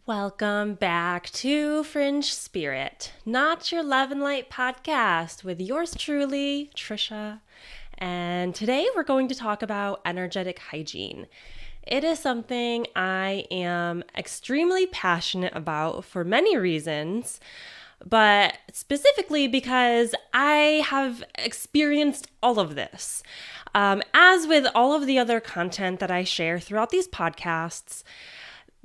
Welcome back to Fringe Spirit, not your love and light podcast with yours truly, Trisha. And today we're going to talk about energetic hygiene. It is something I am extremely passionate about for many reasons, but specifically because I have experienced all of this. As with all of the other content that I share throughout these podcasts,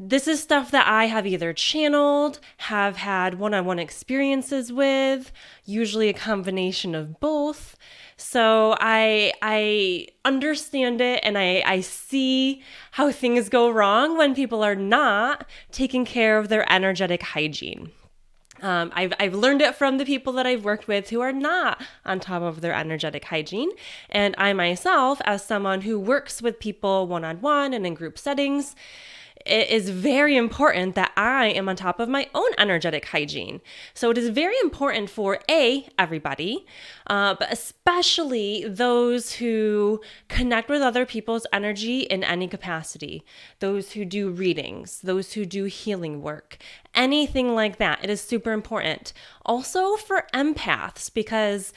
this is stuff that I have either channeled, have had one-on-one experiences with, usually a combination of both. So I understand it, and I see how things go wrong when people are not taking care of their energetic hygiene. I've learned it from the people that I've worked with who are not on top of their energetic hygiene. And I myself, as someone who works with people one-on-one and in group settings, it is very important that I am on top of my own energetic hygiene. So it is very important for everybody, but especially those who connect with other people's energy in any capacity, those who do readings, those who do healing work, anything like that. It is super important. Also for empaths, because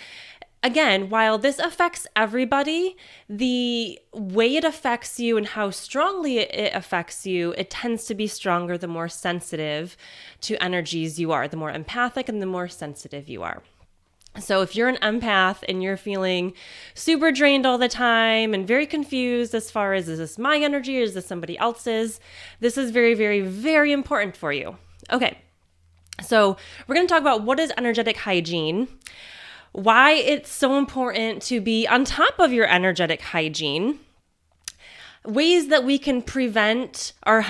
again, while this affects everybody, the way it affects you and how strongly it affects you, it tends to be stronger the more sensitive to energies you are, the more empathic and the more sensitive you are. So if you're an empath and you're feeling super drained all the time and very confused as far as, is this my energy or is this somebody else's? This is very, very, very important for you. Okay, so we're going to talk about what is energetic hygiene, why it's so important to be on top of your energetic hygiene, ways that we can prevent our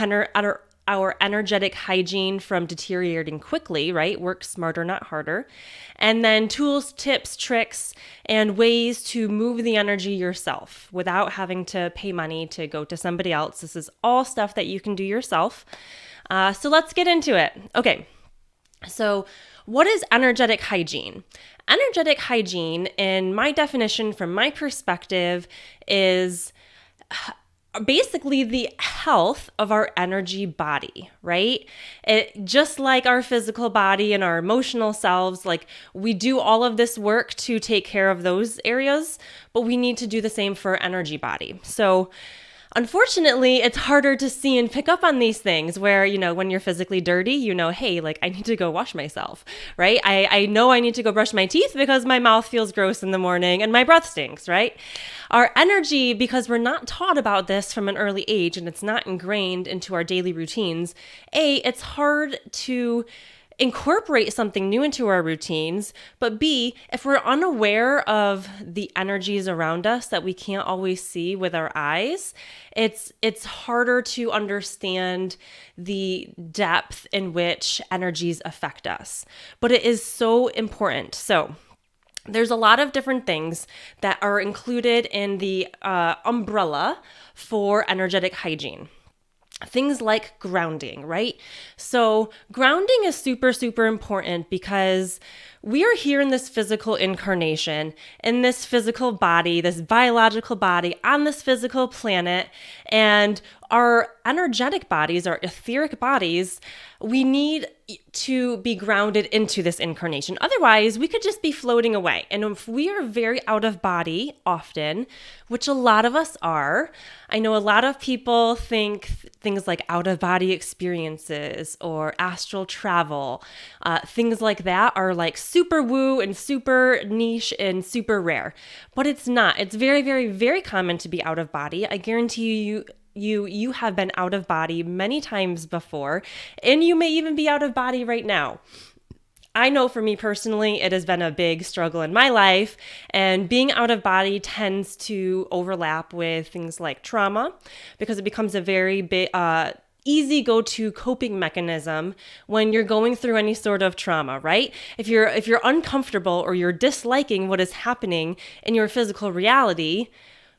energetic hygiene from deteriorating quickly, right? Work smarter, not harder. And then tools, tips, tricks, and ways to move the energy yourself without having to pay money to go to somebody else. This is all stuff that you can do yourself. So let's get into it. Okay. So what is energetic hygiene? Energetic hygiene, in my definition, from my perspective, is basically the health of our energy body, right? It just like our physical body and our emotional selves, like we do all of this work to take care of those areas, but we need to do the same for our energy body. So unfortunately, it's harder to see and pick up on these things where, when you're physically dirty, hey, like I need to go wash myself, right? I know I need to go brush my teeth because my mouth feels gross in the morning and my breath stinks, right? Our energy, because we're not taught about this from an early age and it's not ingrained into our daily routines, it's hard to incorporate something new into our routines, but B, if we're unaware of the energies around us that we can't always see with our eyes, it's harder to understand the depth in which energies affect us. But it is so important. So there's a lot of different things that are included in the umbrella for energetic hygiene. Things like grounding, right? So grounding is super, super important because we are here in this physical incarnation, in this physical body, this biological body on this physical planet, and our energetic bodies, our etheric bodies, we need to be grounded into this incarnation. Otherwise, we could just be floating away. And if we are very out of body often, which a lot of us are, I know a lot of people think things like out of body experiences or astral travel, things like that are like super woo and super niche and super rare. But it's not. It's very, very, very common to be out of body. I guarantee you have been out of body many times before, and you may even be out of body right now. I know for me personally, it has been a big struggle in my life, and being out of body tends to overlap with things like trauma because it becomes a very big, easy go-to coping mechanism when you're going through any sort of trauma, right? If you're uncomfortable or you're disliking what is happening in your physical reality,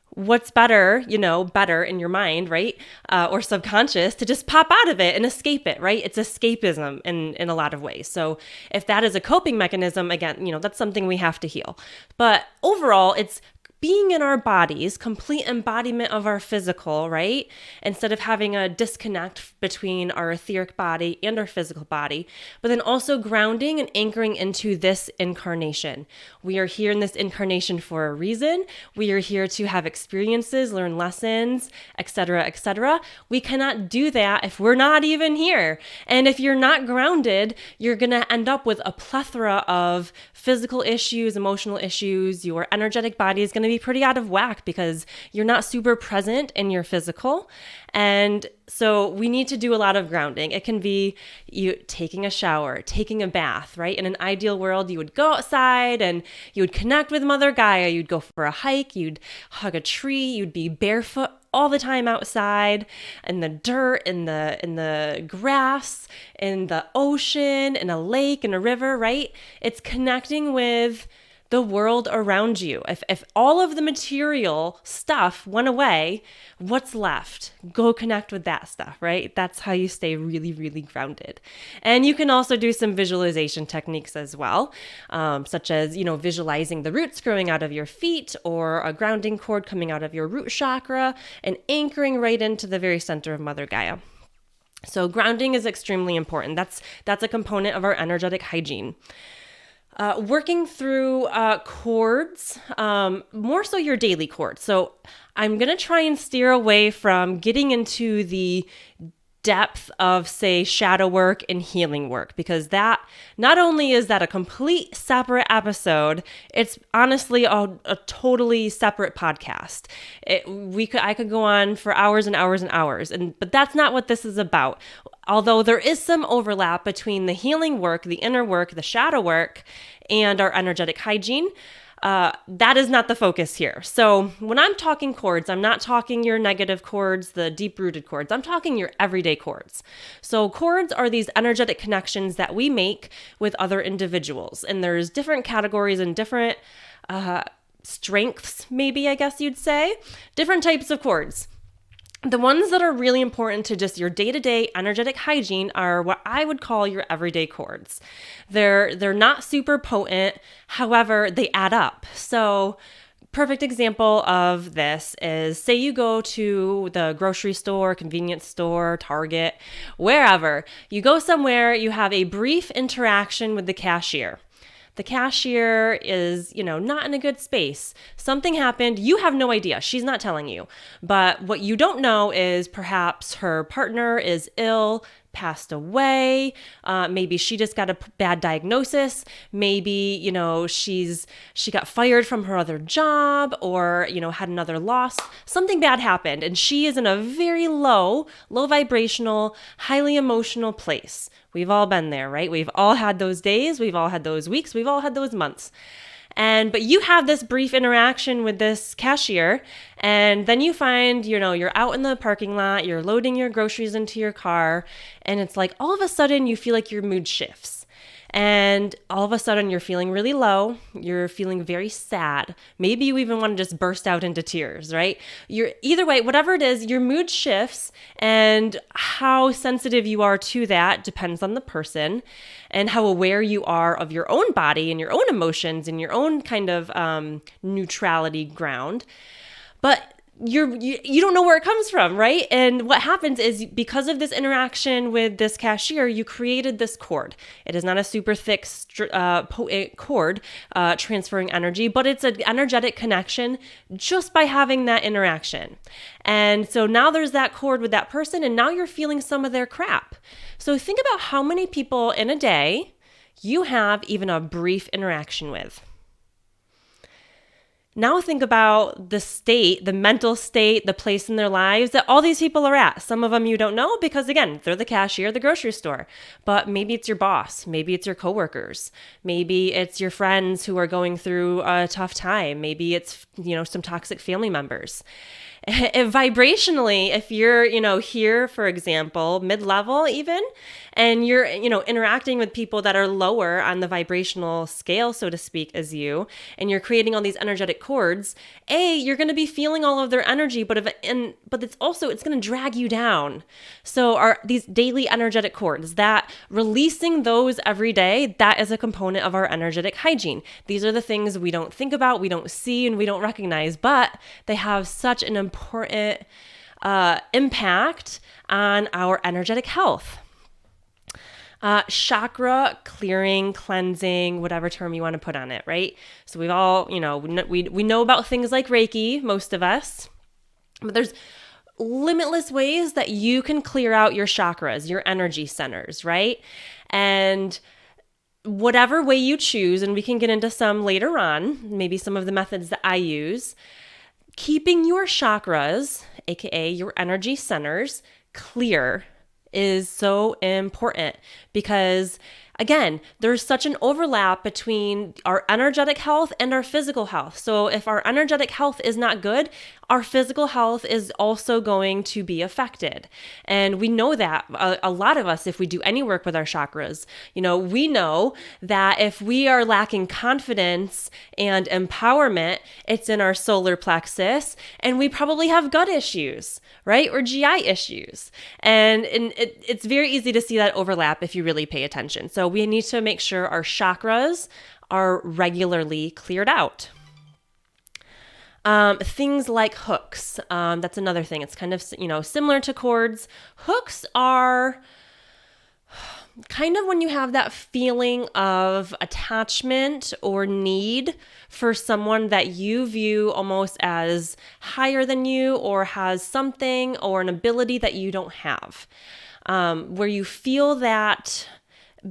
what's better in your mind, right? Or subconscious, to just pop out of it and escape it, right? It's escapism in a lot of ways. So if that is a coping mechanism, again, that's something we have to heal. But overall, it's being in our bodies, complete embodiment of our physical, right? Instead of having a disconnect between our etheric body and our physical body, but then also grounding and anchoring into this incarnation. We are here in this incarnation for a reason. We are here to have experiences, learn lessons, etc., etc. We cannot do that if we're not even here. And if you're not grounded, you're going to end up with a plethora of physical issues, emotional issues. Your energetic body is going to be pretty out of whack because you're not super present in your physical. And so we need to do a lot of grounding. It can be you taking a shower, taking a bath, right? In an ideal world, you would go outside and you would connect with Mother Gaia. You'd go for a hike, you'd hug a tree, you'd be barefoot all the time outside in the dirt, in the grass, in the ocean, in a lake, in a river, right? It's connecting with the world around you. If all of the material stuff went away, what's left? Go connect with that stuff, right? That's how you stay really, really grounded. And you can also do some visualization techniques as well, such as, visualizing the roots growing out of your feet or a grounding cord coming out of your root chakra and anchoring right into the very center of Mother Gaia. So grounding is extremely important. That's a component of our energetic hygiene. Working through cords, more so your daily cords. So I'm going to try and steer away from getting into the depth of, say, shadow work and healing work, because that not only is that a complete separate episode, it's honestly a totally separate podcast. I could go on for hours and hours and hours, but that's not what this is about. Although there is some overlap between the healing work, the inner work, the shadow work, and our energetic hygiene, that is not the focus here. So when I'm talking cords, I'm not talking your negative cords, the deep-rooted cords. I'm talking your everyday cords. So cords are these energetic connections that we make with other individuals. And there's different categories and different strengths, maybe, I guess you'd say. Different types of cords. The ones that are really important to just your day-to-day energetic hygiene are what I would call your everyday cords. They're not super potent, however, they add up. So perfect example of this is, say you go to the grocery store, convenience store, Target, wherever. You go somewhere, you have a brief interaction with the cashier. The cashier is, not in a good space. Something happened. You have no idea. She's not telling you. But what you don't know is perhaps her partner is ill, passed away. Maybe she just got a bad diagnosis. Maybe, she got fired from her other job or, had another loss. Something bad happened and she is in a very low vibrational, highly emotional place. We've all been there, right? We've all had those days. We've all had those weeks. We've all had those months. But you have this brief interaction with this cashier, and then you find, you're out in the parking lot, you're loading your groceries into your car, and it's like all of a sudden you feel like your mood shifts. And all of a sudden you're feeling really low. You're feeling very sad. Maybe you even want to just burst out into tears, right? Either way, whatever it is, your mood shifts, and how sensitive you are to that depends on the person and how aware you are of your own body and your own emotions and your own kind of neutrality ground. But you don't know where it comes from, right? And what happens is, because of this interaction with this cashier, you created this cord. It is not a super thick potent cord transferring energy, but it's an energetic connection just by having that interaction. And so now there's that cord with that person, and now you're feeling some of their crap. So think about how many people in a day you have even a brief interaction with. Now think about the state, the mental state, the place in their lives that all these people are at. Some of them you don't know because, again, they're the cashier at the grocery store. But maybe it's your boss. Maybe it's your coworkers. Maybe it's your friends who are going through a tough time. Maybe it's, some toxic family members. Vibrationally, if you're, here, for example, mid-level even, and you're, interacting with people that are lower on the vibrational scale, so to speak, as you, and you're creating all these energetic cords, you're going to be feeling all of their energy, but it's going to drag you down. So these daily energetic cords, that releasing those every day, that is a component of our energetic hygiene. These are the things we don't think about, we don't see, and we don't recognize, but they have such an important impact on our energetic health. Chakra clearing, cleansing, whatever term you want to put on it, right? So we've all, we know about things like Reiki, most of us, but there's limitless ways that you can clear out your chakras, your energy centers, right? And whatever way you choose, and we can get into some later on, maybe some of the methods that I use, keeping your chakras, aka your energy centers, clear is so important because, again, there's such an overlap between our energetic health and our physical health. So if our energetic health is not good, our physical health is also going to be affected. And we know that a lot of us, if we do any work with our chakras, we know that if we are lacking confidence and empowerment, it's in our solar plexus, and we probably have gut issues, right? Or GI issues. And it's very easy to see that overlap if you really pay attention. So we need to make sure our chakras are regularly cleared out. Things like hooks. That's another thing. It's kind of, similar to cords. Hooks are kind of when you have that feeling of attachment or need for someone that you view almost as higher than you or has something or an ability that you don't have, where you feel that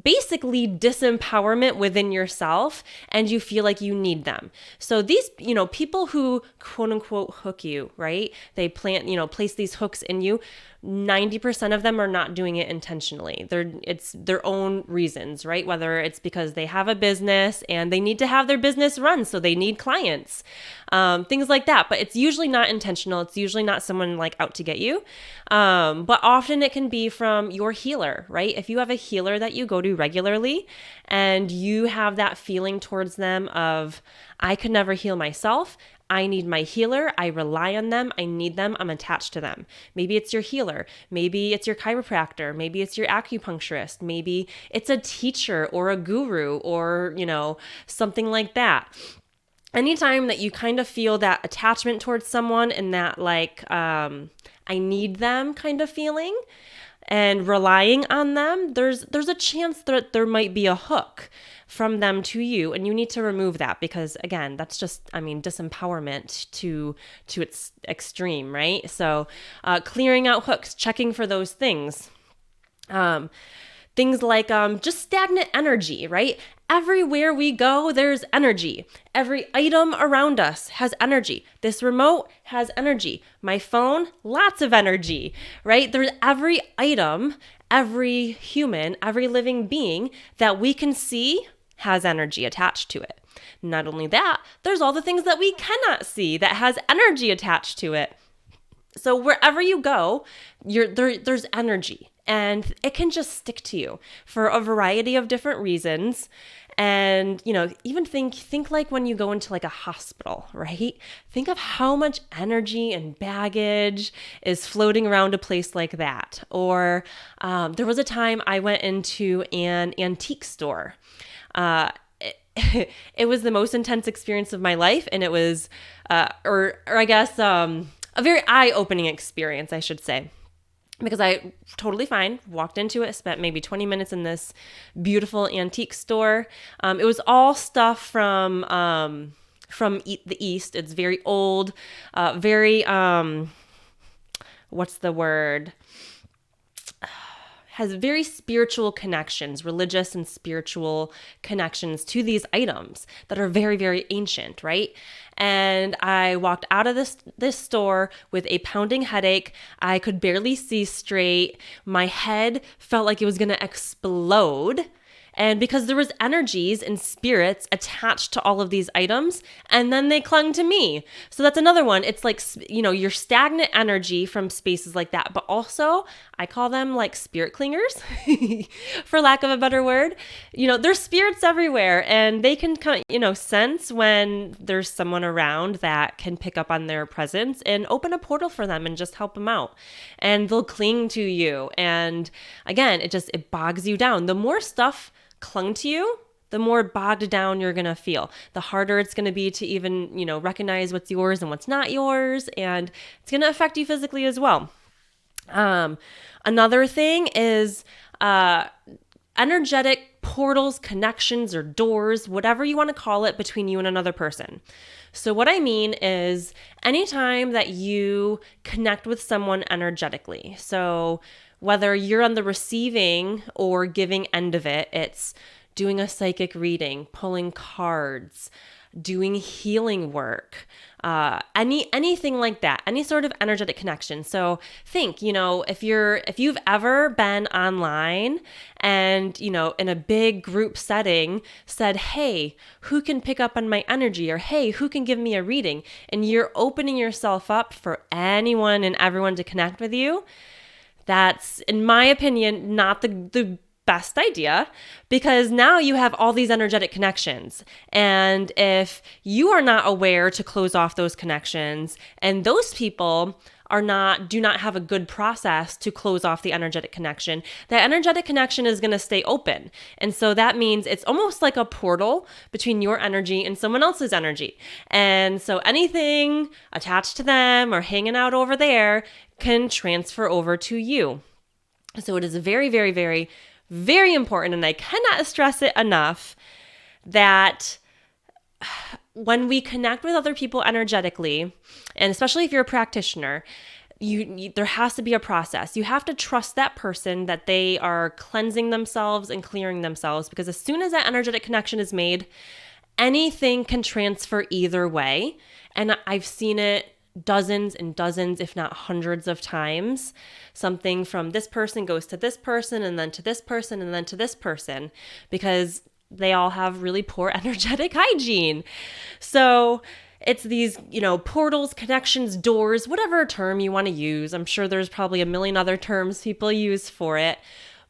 basically disempowerment within yourself and you feel like you need them. So these, people who quote unquote hook you, right? They place these hooks in you. 90% of them are not doing it intentionally. It's their own reasons, right? Whether it's because they have a business and they need to have their business run, so they need clients, things like that. But it's usually not intentional. It's usually not someone like out to get you. But often it can be from your healer, right? If you have a healer that you go to regularly and you have that feeling towards them of, I could never heal myself, I need my healer. I rely on them. I need them. I'm attached to them. Maybe it's your healer. Maybe it's your chiropractor. Maybe it's your acupuncturist. Maybe it's a teacher or a guru or, something like that. Anytime that you kind of feel that attachment towards someone and that I need them kind of feeling and relying on them, there's a chance that there might be a hook from them to you, and you need to remove that because, again, that's just, disempowerment to its extreme, right? So clearing out hooks, checking for those things. Things like just stagnant energy, right? Everywhere we go, there's energy. Every item around us has energy. This remote has energy. My phone, lots of energy, right? There's every item, every human, every living being that we can see has energy attached to it. Not only that, there's all the things that we cannot see that has energy attached to it. So wherever you go, there's energy. And it can just stick to you for a variety of different reasons. And, even think like when you go into like a hospital, right? Think of how much energy and baggage is floating around a place like that. Or there was a time I went into an antique store. It was the most intense experience of my life. And it was, or I guess, a very eye-opening experience, I should say. Because I totally fine, walked into it, spent maybe 20 minutes in this beautiful antique store. It was all stuff from the East. It's very old, very, what's the word? Has very spiritual connections, religious and spiritual connections to these items that are very, very ancient, right? And I walked out of this store with a pounding headache. I could barely see straight. My head felt like it was going to explode. And because there was energies and spirits attached to all of these items, and then they clung to me. So that's another one. It's like, your stagnant energy from spaces like that, but also I call them like spirit clingers, for lack of a better word. There's spirits everywhere, and they can sense when there's someone around that can pick up on their presence and open a portal for them and just help them out. And they'll cling to you. And again, it bogs you down. The more stuff clung to you, the more bogged down you're going to feel. The harder it's going to be to even, recognize what's yours and what's not yours. And it's going to affect you physically as well. Another thing is energetic portals, connections, or doors, whatever you want to call it, between you and another person. So what I mean is anytime that you connect with someone energetically, so whether you're on the receiving or giving end of it, it's doing a psychic reading, pulling cards, doing healing work, anything like that, any sort of energetic connection. So think, if you've ever been online and, in a big group setting said, hey, who can pick up on my energy? Or hey, who can give me a reading? And you're opening yourself up for anyone and everyone to connect with you. That's, in my opinion, not the best idea, because now you have all these energetic connections. And if you are not aware to close off those connections, and those people do not have a good process to close off the energetic connection, that energetic connection is going to stay open. And so that means it's almost like a portal between your energy and someone else's energy. And so anything attached to them or hanging out over there can transfer over to you. So it is very, very, very, very important, and I cannot stress it enough, that when we connect with other people energetically, and especially if you're a practitioner, there has to be a process. You have to trust that person that they are cleansing themselves and clearing themselves, because as soon as that energetic connection is made, anything can transfer either way. And I've seen it dozens and dozens, if not hundreds of times. Something from this person goes to this person, and then to this person, and then to this person, because they all have really poor energetic hygiene. So it's these, portals, connections, doors, whatever term you want to use. I'm sure there's probably a million other terms people use for it,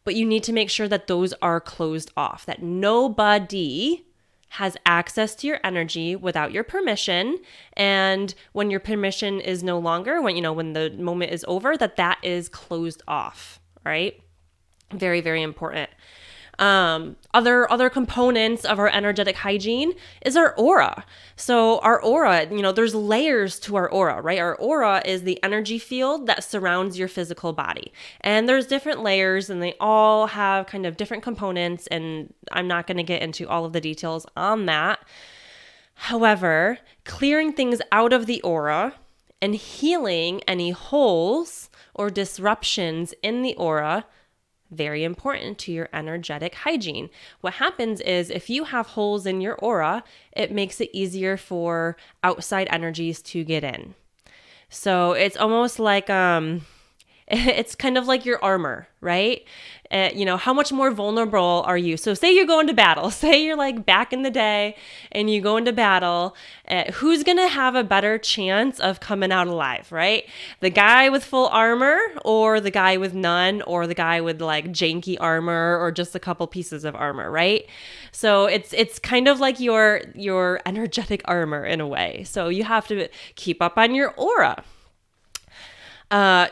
but you need to make sure that those are closed off, that nobody has access to your energy without your permission. And when your permission is no longer, when the moment is over, that is closed off, right? Very, very important. Other components of our energetic hygiene is our aura. So our aura, there's layers to our aura, right? Our aura is the energy field that surrounds your physical body. And there's different layers, and they all have kind of different components, and I'm not going to get into all of the details on that. However, clearing things out of the aura and healing any holes or disruptions in the aura, very important to your energetic hygiene. What happens is if you have holes in your aura, it makes it easier for outside energies to get in. So it's almost like it's kind of like your armor, right? How much more vulnerable are you? So say you go into battle, say you're like back in the day and you go into battle, who's going to have a better chance of coming out alive, right? The guy with full armor, or the guy with none, or the guy with like janky armor or just a couple pieces of armor, right? So it's kind of like your energetic armor in a way. So you have to keep up on your aura.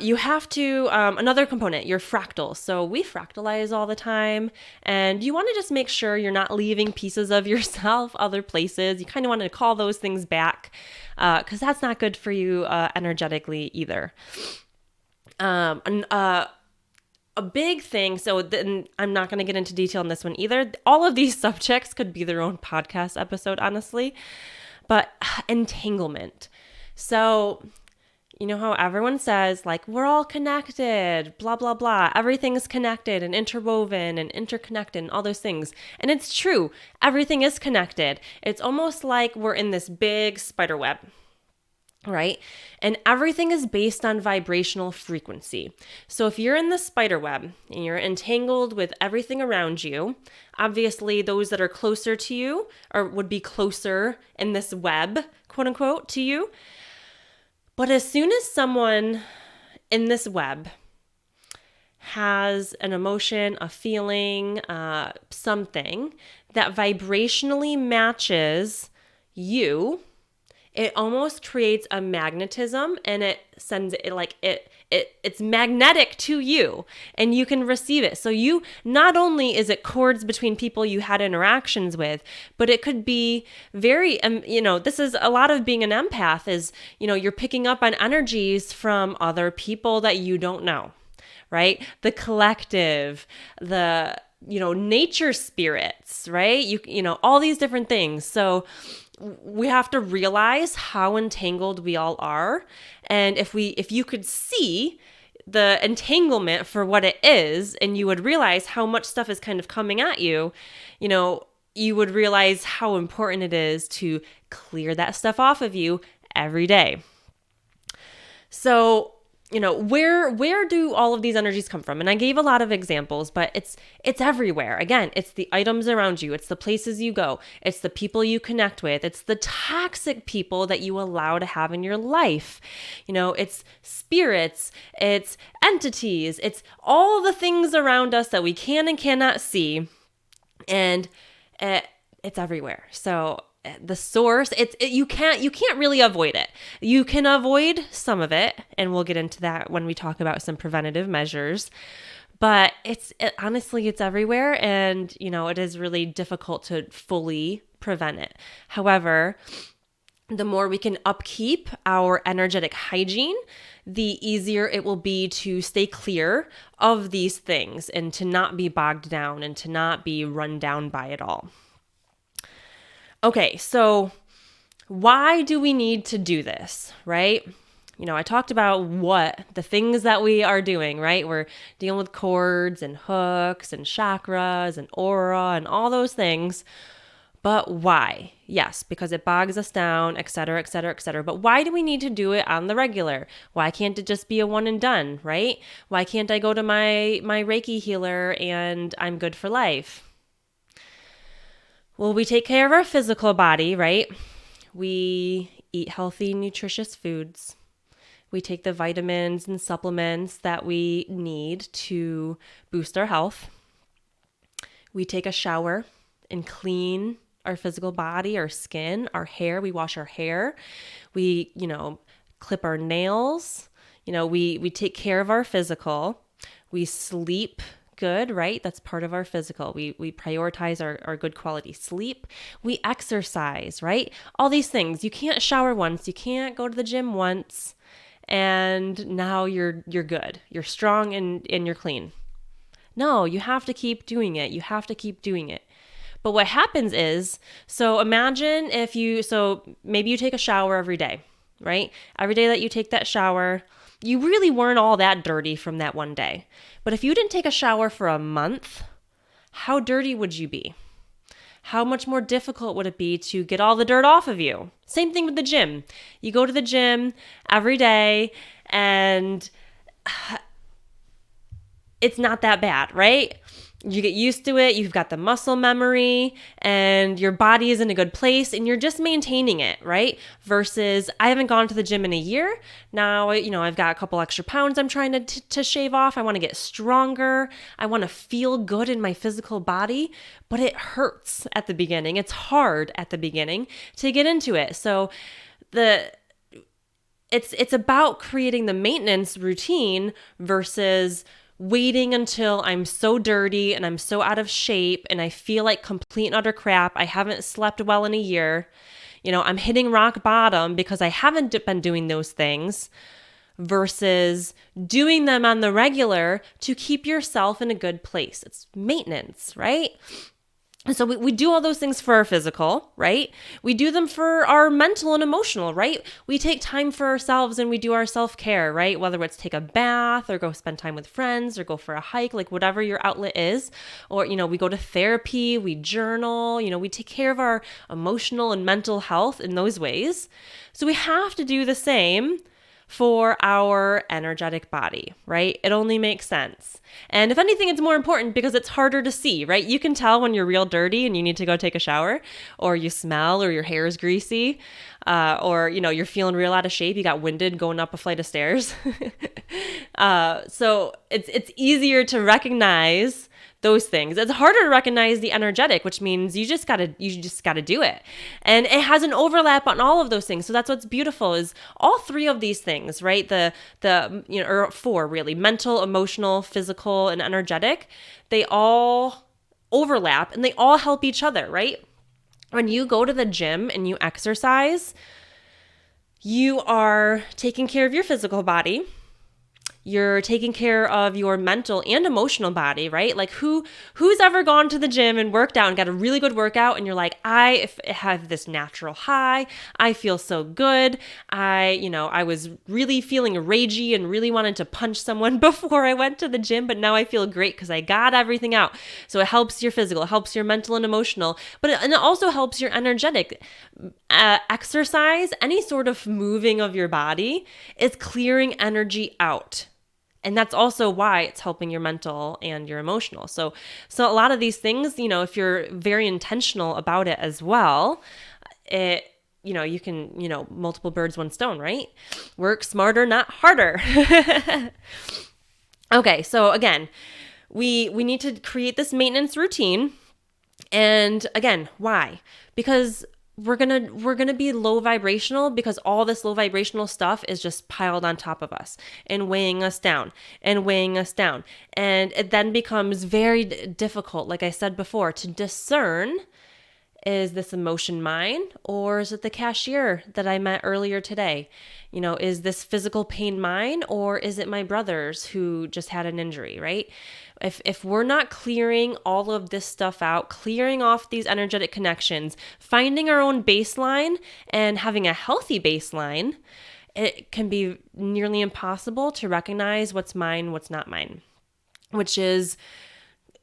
You have to, another component, your fractals. So we fractalize all the time, and you want to just make sure you're not leaving pieces of yourself other places. You kind of want to call those things back, because that's not good for you energetically either. A big thing, so then I'm not going to get into detail on this one either. All of these subjects could be their own podcast episode, honestly, but entanglement. So how everyone says, like, we're all connected, blah, blah, blah. Everything's connected and interwoven and interconnected and all those things. And it's true. Everything is connected. It's almost like we're in this big spider web. right? And everything is based on vibrational frequency. So if you're in the spider web and you're entangled with everything around you, obviously those that are closer to you or would be closer in this web, quote unquote, to you. But as soon as someone in this web has an emotion, a feeling, something that vibrationally matches you, it almost creates a magnetism, and it sends it like it's magnetic to you, and you can receive it. So you, not only is it cords between people you had interactions with, but it could be very this is a lot of being an empath is, you're picking up on energies from other people that you don't know, right? The collective, the nature spirits, right? All these different things. So we have to realize how entangled we all are. And if you could see the entanglement for what it is, and you would realize how much stuff is kind of coming at you, you would realize how important it is to clear that stuff off of you every day. So, where do all of these energies come from? And I gave a lot of examples, but it's everywhere. Again, it's the items around you. It's the places you go. It's the people you connect with. It's the toxic people that you allow to have in your life. It's spirits, it's entities, it's all the things around us that we can and cannot see. And it's everywhere. So the source, you can't really avoid it. You can avoid some of it, and we'll get into that when we talk about some preventative measures. But honestly, it's everywhere, and it is really difficult to fully prevent it. However, the more we can upkeep our energetic hygiene, the easier it will be to stay clear of these things and to not be bogged down and to not be run down by it all. Okay, so why do we need to do this, right? I talked about the things that we are doing, right? We're dealing with cords and hooks and chakras and aura and all those things. But why? Yes, because it bogs us down, et cetera, et cetera, et cetera. But why do we need to do it on the regular? Why can't it just be a one and done, right? Why can't I go to my Reiki healer and I'm good for life? Well, we take care of our physical body, right? We eat healthy, nutritious foods. We take the vitamins and supplements that we need to boost our health. We take a shower and clean our physical body, our skin, our hair. We wash our hair. We, clip our nails. We take care of our physical. We sleep good, right? That's part of our physical. We prioritize our good quality sleep. We exercise, right? All these things. You can't shower once. You can't go to the gym once, and now you're good. You're strong and you're clean. No, you have to keep doing it. You have to keep doing it. But what happens is, so imagine maybe you take a shower every day, right? Every day that you take that shower, you really weren't all that dirty from that one day. But if you didn't take a shower for a month, how dirty would you be? How much more difficult would it be to get all the dirt off of you? Same thing with the gym. You go to the gym every day and it's not that bad, right? You get used to it, you've got the muscle memory, and your body is in a good place, and you're just maintaining it, right? Versus, I haven't gone to the gym in a year. Now, I've got a couple extra pounds I'm trying to shave off. I want to get stronger. I want to feel good in my physical body, but it hurts at the beginning. It's hard at the beginning to get into it. So it's about creating the maintenance routine versus waiting until I'm so dirty and I'm so out of shape and I feel like complete and utter crap. I haven't slept well in a year. I'm hitting rock bottom because I haven't been doing those things versus doing them on the regular to keep yourself in a good place. It's maintenance, right? And so we do all those things for our physical, right? We do them for our mental and emotional, right? We take time for ourselves and we do our self-care, right? Whether it's take a bath or go spend time with friends or go for a hike, like whatever your outlet is. Or, we go to therapy, we journal, we take care of our emotional and mental health in those ways. So we have to do the same for our energetic body, right? It only makes sense. And if anything, it's more important because it's harder to see, right? You can tell when you're real dirty and you need to go take a shower, or you smell, or your hair is greasy, or you're feeling real out of shape. You got winded going up a flight of stairs. So it's easier to recognize those things. It's harder to recognize the energetic, which means you just gotta do it. And it has an overlap on all of those things. So that's what's beautiful is all three of these things, right? Or four really: mental, emotional, physical, and energetic. They all overlap and they all help each other, right? When you go to the gym and you exercise, you are taking care of your physical body. You're taking care of your mental and emotional body, right? Like who's ever gone to the gym and worked out and got a really good workout and you're like, I have this natural high. I feel so good. I was really feeling ragey and really wanted to punch someone before I went to the gym, but now I feel great because I got everything out. So it helps your physical, it helps your mental and emotional, and it also helps your energetic. Exercise, any sort of moving of your body is clearing energy out. And that's also why it's helping your mental and your emotional. So a lot of these things, if you're very intentional about it as well, you can, multiple birds, one stone, right? Work smarter, not harder. Okay. So again, we need to create this maintenance routine. And again, why? Because we're gonna be low vibrational because all this low vibrational stuff is just piled on top of us and weighing us down. And it then becomes very difficult, like I said before, to discern, is this emotion mine or is it the cashier that I met earlier today? Is this physical pain mine or is it my brother's who just had an injury, right? If we're not clearing all of this stuff out, clearing off these energetic connections, finding our own baseline and having a healthy baseline, it can be nearly impossible to recognize what's mine, what's not mine, which is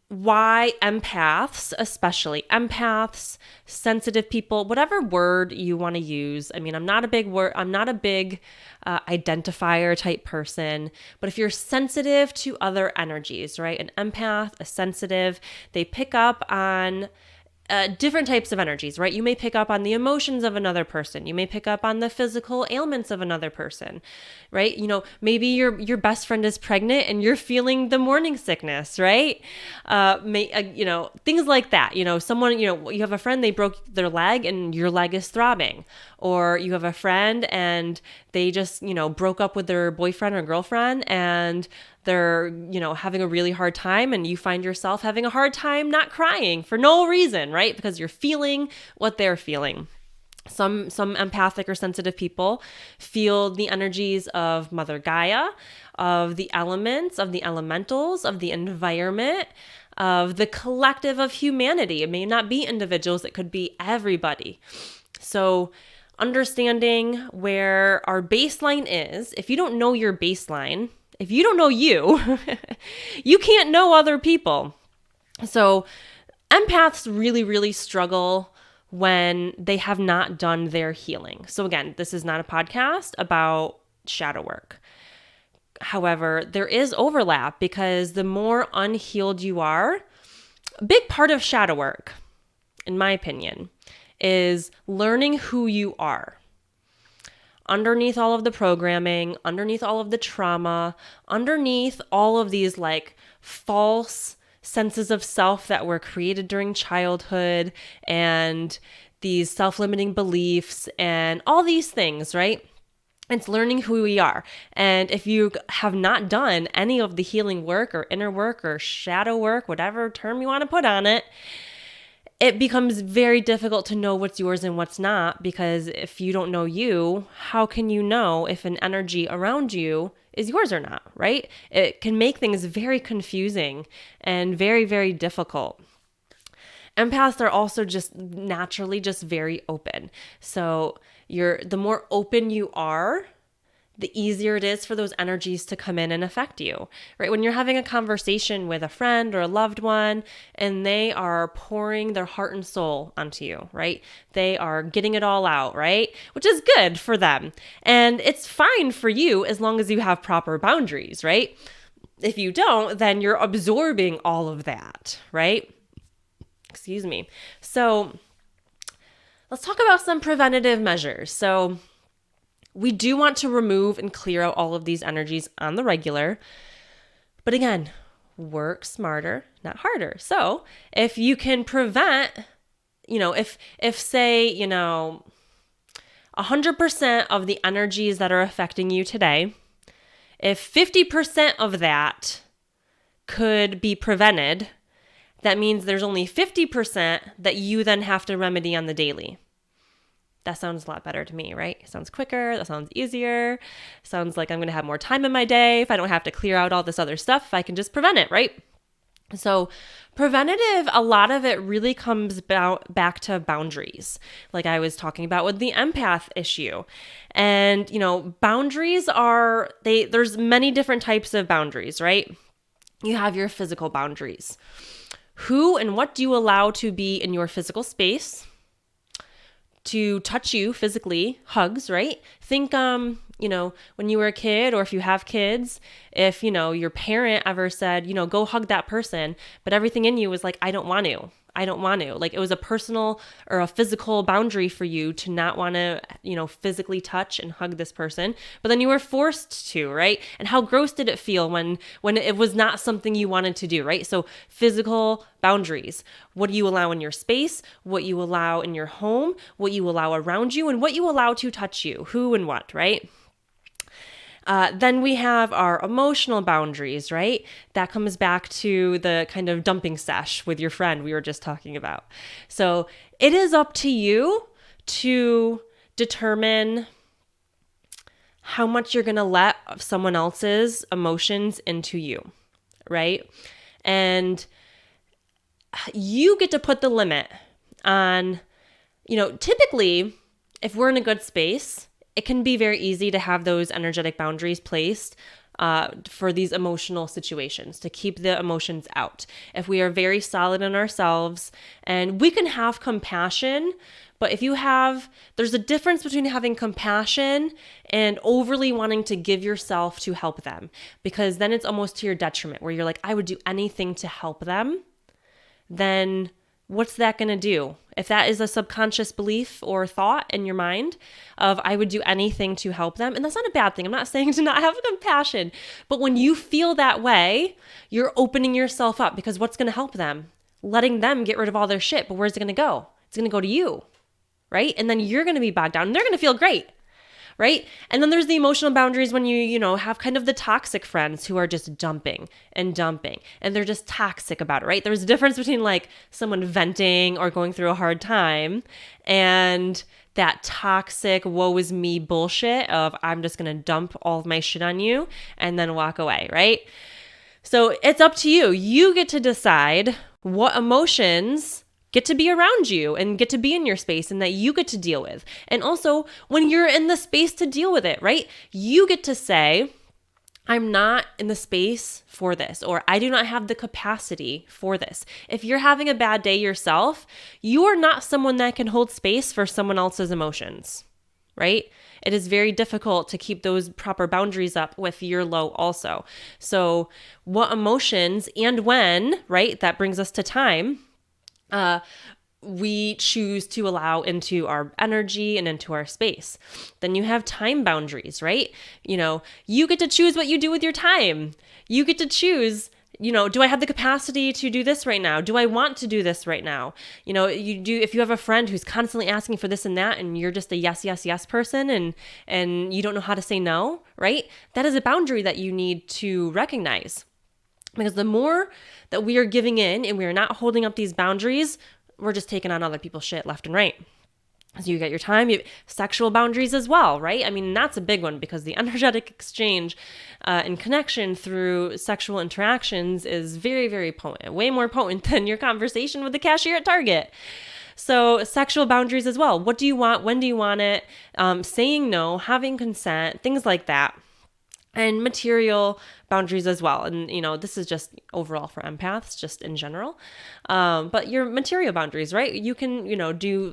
why empaths, especially empaths, sensitive people, whatever word you want to use. I mean, I'm not a big identifier type person, but if you're sensitive to other energies, right? An empath, a sensitive, they pick up on different types of energies, right? You may pick up on the emotions of another person. You may pick up on the physical ailments of another person, right? Maybe your best friend is pregnant and you're feeling the morning sickness, right? Things like that. Someone, you have a friend, they broke their leg and your leg is throbbing. Or you have a friend and they just, broke up with their boyfriend or girlfriend and they're, having a really hard time and you find yourself having a hard time not crying for no reason, right? Because you're feeling what they're feeling. Some empathic or sensitive people feel the energies of Mother Gaia, of the elements, of the elementals, of the environment, of the collective of humanity. It may not be individuals, it could be everybody. So understanding where our baseline is, if you don't know your baseline, if you don't know you, you can't know other people. So empaths really, really struggle when they have not done their healing. So again, this is not a podcast about shadow work. However, there is overlap because the more unhealed you are, a big part of shadow work, in my opinion, is learning who you are. Underneath all of the programming, underneath all of the trauma, underneath all of these false senses of self that were created during childhood and these self-limiting beliefs and all these things, right? It's learning who we are. And if you have not done any of the healing work or inner work or shadow work, whatever term you want to put on it, it becomes very difficult to know what's yours and what's not, because if you don't know you, how can you know if an energy around you is yours or not, right? It can make things very confusing and very, very difficult. Empaths are also just naturally just very open. So the more open you are, the easier it is for those energies to come in and affect you, right? When you're having a conversation with a friend or a loved one and they are pouring their heart and soul onto you, right? They are getting it all out, right? Which is good for them. And it's fine for you as long as you have proper boundaries, right? If you don't, then you're absorbing all of that, right? Excuse me. So let's talk about some preventative measures. So we do want to remove and clear out all of these energies on the regular. But again, work smarter, not harder. So if you can prevent, if say, 100% of the energies that are affecting you today, if 50% of that could be prevented, that means there's only 50% that you then have to remedy on the daily. That sounds a lot better to me, right? It sounds quicker. That sounds easier. Sounds like I'm going to have more time in my day if I don't have to clear out all this other stuff, if I can just prevent it, right? So preventative, a lot of it really comes back to boundaries, like I was talking about with the empath issue. And, boundaries there's many different types of boundaries, right? You have your physical boundaries. Who and what do you allow to be in your physical space? To touch you physically, hugs, right? Think, when you were a kid, or if you have kids, if, your parent ever said, go hug that person, but everything in you was like, I don't want to. Like it was a personal or a physical boundary for you to not want to, physically touch and hug this person, but then you were forced to, right? And how gross did it feel when it was not something you wanted to do, right? So physical boundaries, what do you allow in your space, what you allow in your home, what you allow around you, and what you allow to touch you, who and what, right? Then we have our emotional boundaries, right? That comes back to the kind of dumping sesh with your friend we were just talking about. So it is up to you to determine how much you're going to let someone else's emotions into you, right? And you get to put the limit on, typically, if we're in a good space, it can be very easy to have those energetic boundaries placed for these emotional situations, to keep the emotions out. If we are very solid in ourselves, and we can have compassion, but there's a difference between having compassion and overly wanting to give yourself to help them, because then it's almost to your detriment, where you're like, I would do anything to help them. Then what's that going to do? If that is a subconscious belief or thought in your mind of I would do anything to help them, and that's not a bad thing. I'm not saying to not have compassion, but when you feel that way, you're opening yourself up, because what's going to help them? Letting them get rid of all their shit, but where's it going to go? It's going to go to you, right? And then you're going to be bogged down and they're going to feel great. Right? And then there's the emotional boundaries when you have kind of the toxic friends who are just dumping, and they're just toxic about it, right? There's a difference between like someone venting or going through a hard time and that toxic woe is me bullshit of I'm just going to dump all of my shit on you and then walk away, right? So it's up to you. You get to decide what emotions get to be around you and get to be in your space and that you get to deal with. And also when you're in the space to deal with it, right? You get to say, I'm not in the space for this, or I do not have the capacity for this. If you're having a bad day yourself, you are not someone that can hold space for someone else's emotions, right? It is very difficult to keep those proper boundaries up with your low also. So what emotions and when, right? That brings us to time. We choose to allow into our energy and into our space. Then you have time boundaries, right? You get to choose what you do with your time. You get to choose, do I have the capacity to do this right now? Do I want to do this right now? If you have a friend who's constantly asking for this and that, and you're just a yes, yes, yes person, and you don't know how to say no, right? That is a boundary that you need to recognize. Because the more that we are giving in and we are not holding up these boundaries, we're just taking on other people's shit left and right. So you get your time, sexual boundaries as well, right? I mean, that's a big one because the energetic exchange and connection through sexual interactions is very, very potent, way more potent than your conversation with the cashier at Target. So sexual boundaries as well. What do you want? When do you want it? Saying no, having consent, things like that. And material boundaries as well. And, this is just overall for empaths, just in general. But your material boundaries, right? You can,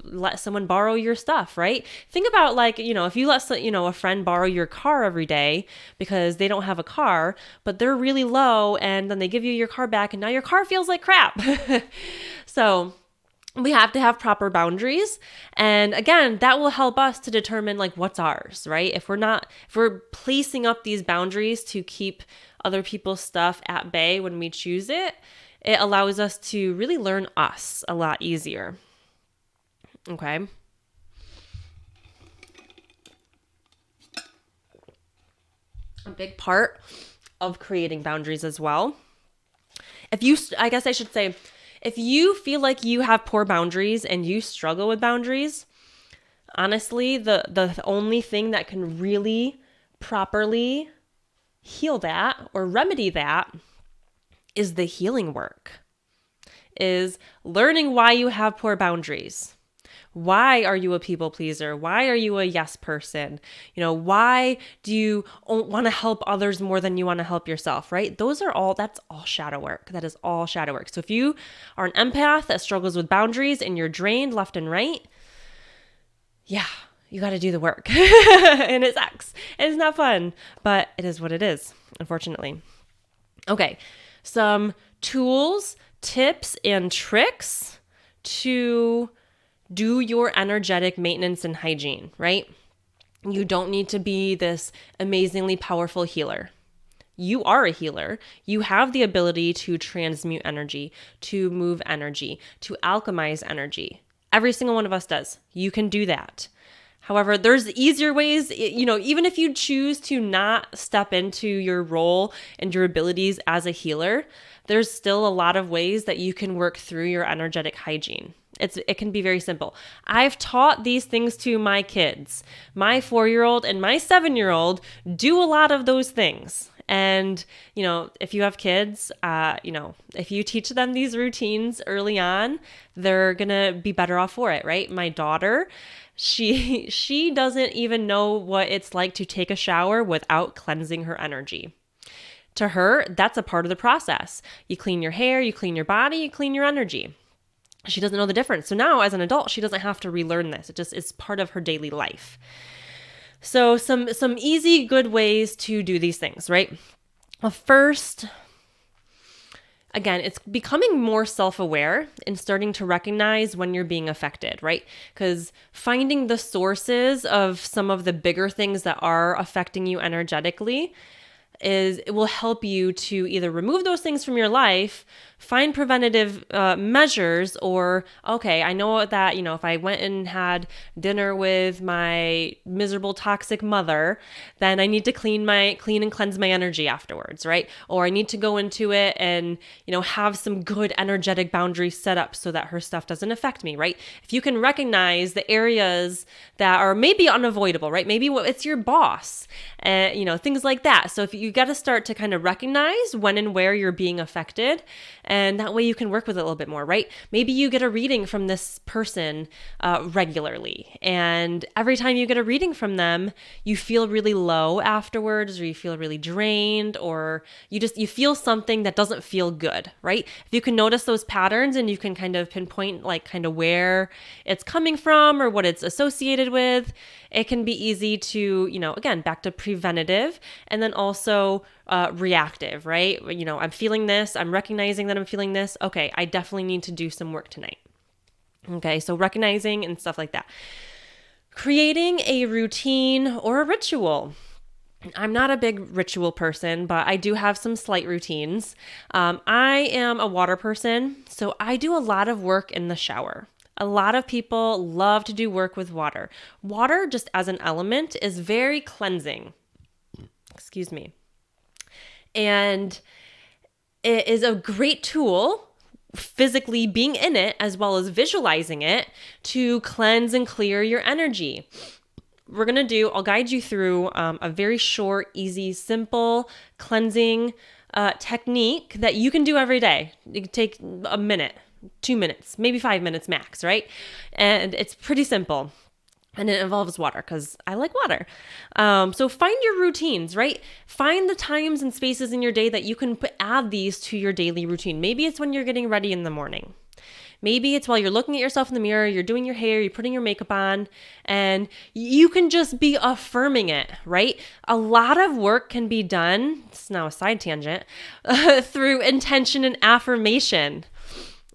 let someone borrow your stuff, right? Think about if you let, a friend borrow your car every day because they don't have a car, but they're really low and then they give you your car back and now your car feels like crap. So we have to have proper boundaries. And again, that will help us to determine what's ours, right? If we're placing up these boundaries to keep other people's stuff at bay when we choose it, it allows us to really learn us a lot easier. Okay. A big part of creating boundaries as well. I guess I should say, if you feel like you have poor boundaries and you struggle with boundaries, honestly, the only thing that can really properly heal that or remedy that is the healing work, is learning why you have poor boundaries. Why are you a people pleaser? Why are you a yes person? Why do you want to help others more than you want to help yourself, right? That's all shadow work. That is all shadow work. So if you are an empath that struggles with boundaries and you're drained left and right, yeah, you got to do the work. And it sucks. And it's not fun, but it is what it is, unfortunately. Okay, some tools, tips, and tricks to do your energetic maintenance and hygiene, right? You don't need to be this amazingly powerful healer. You are a healer. You have the ability to transmute energy, to move energy, to alchemize energy. Every single one of us does. You can do that. However, there's easier ways, even if you choose to not step into your role and your abilities as a healer, there's still a lot of ways that you can work through your energetic hygiene. It can be very simple. I've taught these things to my kids. My 4-year-old and my 7-year-old do a lot of those things. And, if you have kids, if you teach them these routines early on, they're going to be better off for it, right? My daughter, she doesn't even know what it's like to take a shower without cleansing her energy. To her, that's a part of the process. You clean your hair, you clean your body, you clean your energy. She doesn't know the difference. So now as an adult, she doesn't have to relearn this. It just is part of her daily life. So some easy, good ways to do these things, right? Well, first, again, it's becoming more self-aware and starting to recognize when you're being affected, right? Because finding the sources of some of the bigger things that are affecting you energetically it will help you to either remove those things from your life, find preventative measures, or, okay, I know that, if I went and had dinner with my miserable toxic mother, then I need to clean and cleanse my energy afterwards, right? Or I need to go into it and, have some good energetic boundaries set up so that her stuff doesn't affect me, right? If you can recognize the areas that are maybe unavoidable, right? Maybe it's your boss, things like that. So if you got to start to kind of recognize when and where you're being affected, and that way you can work with it a little bit more, right? Maybe you get a reading from this person regularly, and every time you get a reading from them, you feel really low afterwards, or you feel really drained, or you feel something that doesn't feel good, right? If you can notice those patterns and you can kind of pinpoint where it's coming from or what it's associated with, it can be easy to, again, back to preventative, and then also reactive, right? I'm feeling this, I'm recognizing that I'm feeling this. Okay, I definitely need to do some work tonight. Okay, so recognizing and stuff like that. Creating a routine or a ritual. I'm not a big ritual person, but I do have some slight routines. I am a water person, so I do a lot of work in the shower. A lot of people love to do work with water. Water, just as an element, is very cleansing. Excuse me. And it is a great tool physically being in it as well as visualizing it to cleanse and clear your energy. I'll guide you through a very short, easy, simple cleansing technique that you can do every day. It can take a minute, 2 minutes, maybe 5 minutes max, right? And it's pretty simple. And it involves water because I like water. So find your routines, right? Find the times and spaces in your day that you can add these to your daily routine. Maybe it's when you're getting ready in the morning. Maybe it's while you're looking at yourself in the mirror, you're doing your hair, you're putting your makeup on, and you can just be affirming it, right? A lot of work can be done, it's now a side tangent, through intention and affirmation.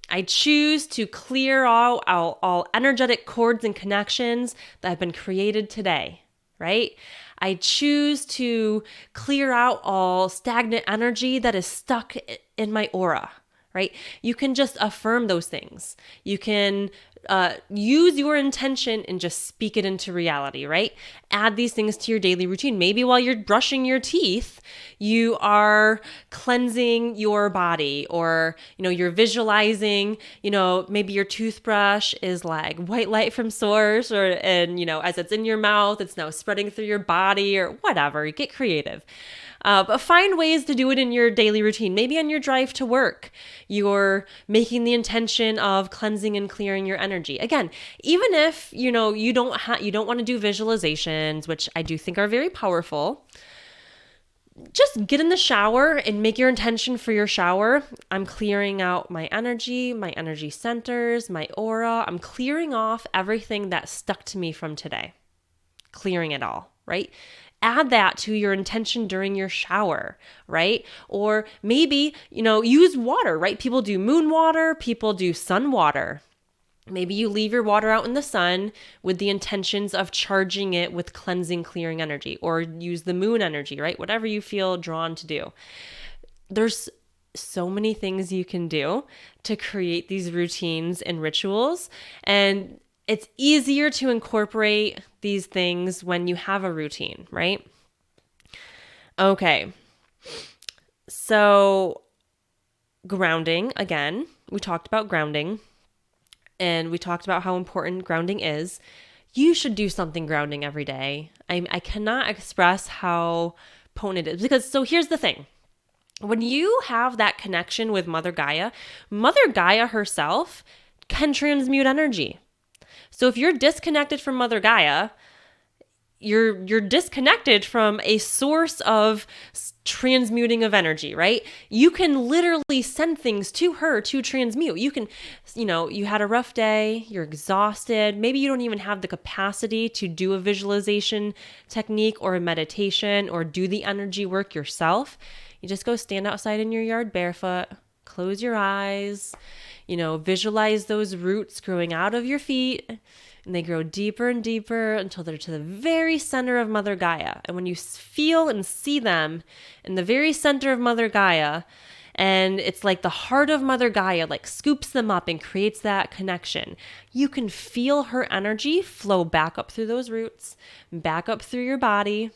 I choose to clear out all energetic cords and connections that have been created today, right? I choose to clear out all stagnant energy that is stuck in my aura, right? You can just affirm those things. You can use your intention and just speak it into reality, right? Add these things to your daily routine. Maybe while you're brushing your teeth, you are cleansing your body, or, you're visualizing, maybe your toothbrush is like white light from source, and as it's in your mouth, it's now spreading through your body or whatever. You get creative. But find ways to do it in your daily routine. Maybe on your drive to work, you're making the intention of cleansing and clearing your energy. Again, even if you don't want to do visualizations, which I do think are very powerful, just get in the shower and make your intention for your shower. I'm clearing out my energy centers, my aura. I'm clearing off everything that stuck to me from today. Clearing it all, right? Add that to your intention during your shower, right? Or maybe, use water, right? People do moon water, people do sun water. Maybe you leave your water out in the sun with the intentions of charging it with cleansing, clearing energy, or use the moon energy, right? Whatever you feel drawn to do. There's so many things you can do to create these routines and rituals, and it's easier to incorporate these things when you have a routine, right? Okay. So grounding, again, we talked about grounding, and we talked about how important grounding is. You should do something grounding every day. I cannot express how potent it is, because so here's the thing. When you have that connection with Mother Gaia herself can transmute energy. So if you're disconnected from Mother Gaia, you're disconnected from a source of transmuting of energy, right? You can literally send things to her to transmute. You can, you had a rough day, you're exhausted, maybe you don't even have the capacity to do a visualization technique or a meditation or do the energy work yourself. You just go stand outside in your yard barefoot, close your eyes, visualize those roots growing out of your feet, and they grow deeper and deeper until they're to the very center of Mother Gaia. And when you feel and see them in the very center of Mother Gaia, and it's like the heart of Mother Gaia like scoops them up and creates that connection, you can feel her energy flow back up through those roots, back up through your body,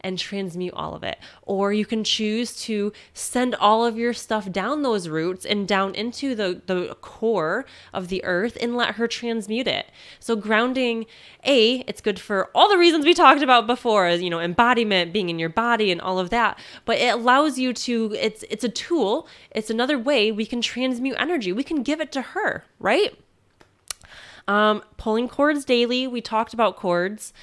and transmute all of it. Or you can choose to send all of your stuff down those roots and down into the core of the earth and let her transmute it. So grounding, it's good for all the reasons we talked about before, embodiment, being in your body and all of that. But it allows you to, it's a tool. It's another way we can transmute energy. We can give it to her, right? Pulling cords daily. We talked about cords.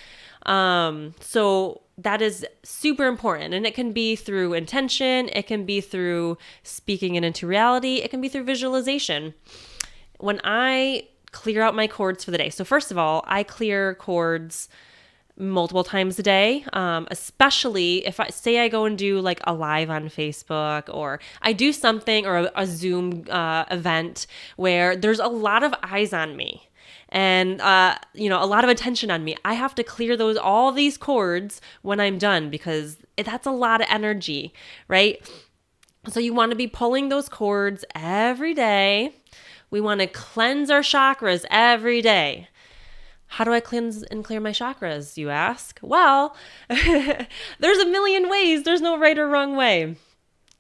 So that is super important, and it can be through intention. It can be through speaking it into reality. It can be through visualization. When I clear out my cords for the day, so first of all, I clear cords multiple times a day, especially if I go and do like a live on Facebook, or I do something or a Zoom event where there's a lot of eyes on me. And, a lot of attention on me. I have to clear all these cords when I'm done, because that's a lot of energy, right? So you want to be pulling those cords every day. We want to cleanse our chakras every day. How do I cleanse and clear my chakras, you ask? Well, there's a million ways. There's no right or wrong way.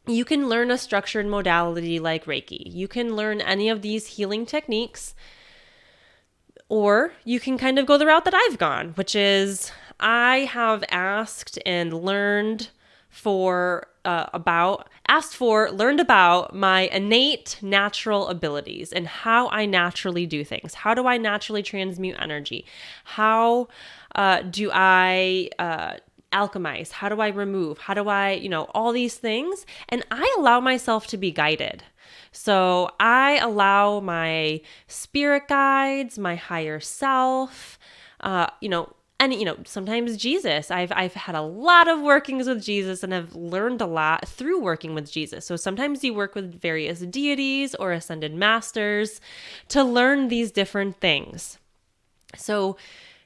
You can learn a structured modality like Reiki. You can learn any of these healing techniques, or you can kind of go the route that I've gone, which is I have learned about my innate natural abilities and how I naturally do things. How do I naturally transmute energy? How do I alchemize? How do I remove? How do I, all these things? And I allow myself to be guided. So I allow my spirit guides, my higher self, and sometimes Jesus. I've had a lot of workings with Jesus and have learned a lot through working with Jesus. So sometimes you work with various deities or ascended masters to learn these different things. So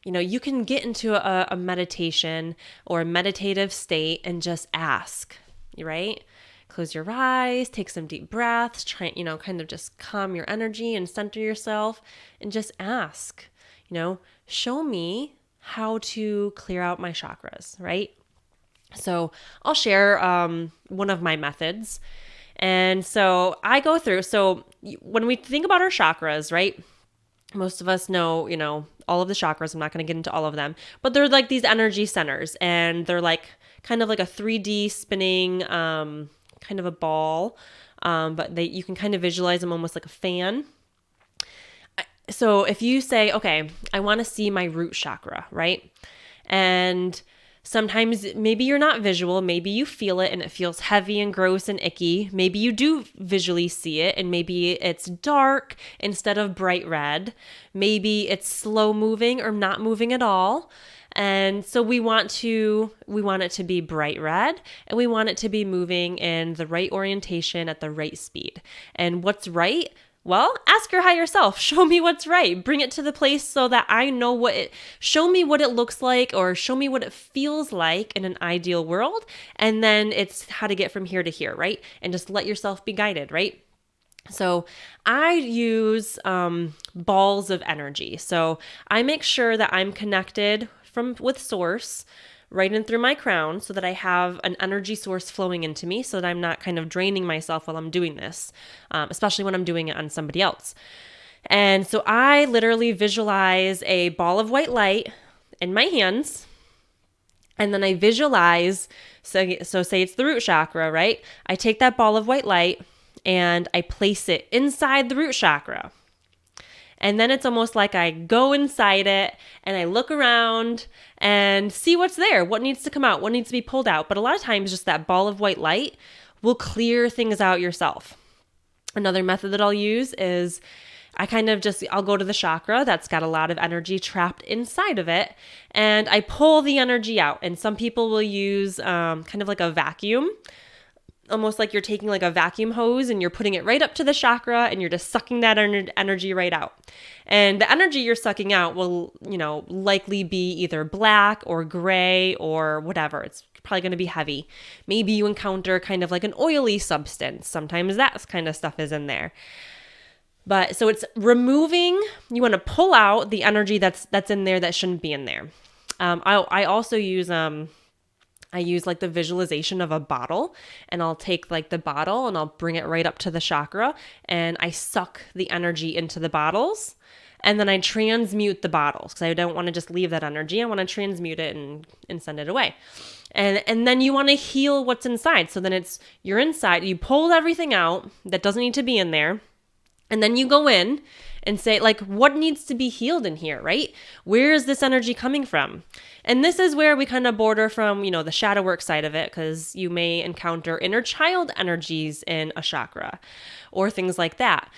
you can get into a meditation or a meditative state and just ask, right? Close your eyes, take some deep breaths, try, kind of just calm your energy and center yourself and just ask, show me how to clear out my chakras, right? So I'll share one of my methods. And so I go through, so when we think about our chakras, right? Most of us know, all of the chakras. I'm not going to get into all of them, but they're like these energy centers, and they're like kind of like a 3D spinning kind of a ball, but you can kind of visualize them almost like a fan. So if you say, okay, I want to see my root chakra, right? And sometimes maybe you're not visual, maybe you feel it and it feels heavy and gross and icky. Maybe you do visually see it and maybe it's dark instead of bright red. Maybe it's slow moving or not moving at all. And so we want it to be bright red, and we want it to be moving in the right orientation at the right speed. And what's right? Well, ask your higher self, show me what's right. Bring it to the place so that I know show me what it looks like, or show me what it feels like in an ideal world. And then it's how to get from here to here, right? And just let yourself be guided, right? So I use balls of energy. So I make sure that I'm connected with source right in through my crown so that I have an energy source flowing into me so that I'm not kind of draining myself while I'm doing this, especially when I'm doing it on somebody else. And so I literally visualize a ball of white light in my hands, and then I visualize, so say it's the root chakra, right? I take that ball of white light and I place it inside the root chakra. And then it's almost like I go inside it and I look around and see what's there, what needs to come out, what needs to be pulled out. But a lot of times just that ball of white light will clear things out yourself. Another method that I'll use is I'll go to the chakra that's got a lot of energy trapped inside of it, and I pull the energy out. And some people will use kind of like a vacuum, almost like you're taking like a vacuum hose and you're putting it right up to the chakra and you're just sucking that energy right out. And the energy you're sucking out will, likely be either black or gray or whatever. It's probably going to be heavy. Maybe you encounter kind of like an oily substance. Sometimes that kind of stuff is in there. But so it's removing, you want to pull out the energy that's in there that shouldn't be in there. I also use I use like the visualization of a bottle, and I'll take like the bottle and I'll bring it right up to the chakra and I suck the energy into the bottles, and then I transmute the bottles because I don't want to just leave that energy. I want to transmute it and send it away. And then you want to heal what's inside. So then you're inside, you pulled everything out that doesn't need to be in there. And then you go in and say, like, what needs to be healed in here, right? Where is this energy coming from? And this is where we kind of border from, the shadow work side of it, because you may encounter inner child energies in a chakra or things like that.